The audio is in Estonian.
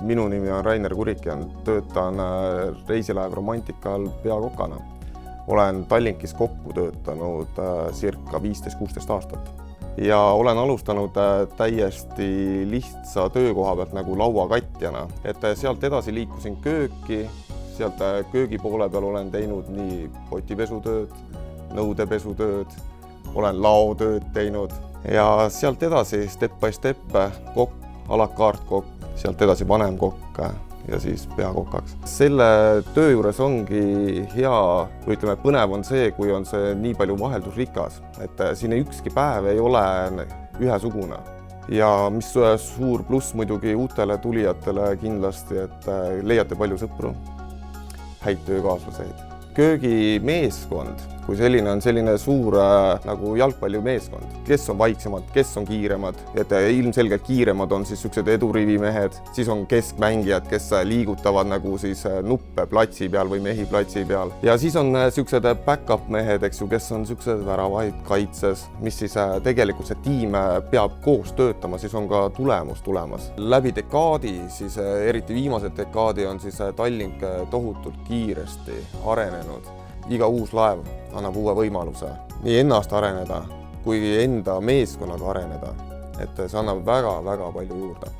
Minu nimi on Rainer Kurikian, töötan reisilaev Romantikal peakokana. Olen Tallinkis kokku töötanud circa 15-16 aastat. Ja olen alustanud täiesti lihtsa töökoha pealt nagu lauakatjana. Et sealt edasi liikusin kööki, sealt köögi poole peal olen teinud nii potipesutööd, nõudepesutööd, olen laotööd teinud ja sealt edasi step by step kokk, à la carte kokk, sealt edasi vanemkokk ja siis peakokaks. Selle töö juures ongi hea, või ütleme, põnev on see, kui on see nii palju vaheldusrikas, et siin ükski päev ei ole ühesugune. Ja mis suur pluss muidugi uutele tulijatele kindlasti, et leiate palju sõpru, häid töökaaslaseid. Köögimeeskond, kui selline on selline suur nagu jalgpallimeeskond, kes on vaiksemad, kes on kiiremad, et ilmselgelt kiiremad on siis sellised edurivimehed, siis on keskmängijad, kes liigutavad nagu siis nuppe platsi peal või mehi platsi peal. Ja siis on sellised back-up mehed, eks ju, kes on sellised väravaid kaitses, mis siis tegelikult see tiim peab koos töötama, siis on ka tulemus tulemas. Läbi dekaadi, siis eriti viimased dekaadi on siis Tallink tohutult kiiresti arenenud. Iga uus laev annab uue võimaluse nii ennast areneda kui enda meeskonnaga areneda, et see annab väga-väga palju juurde.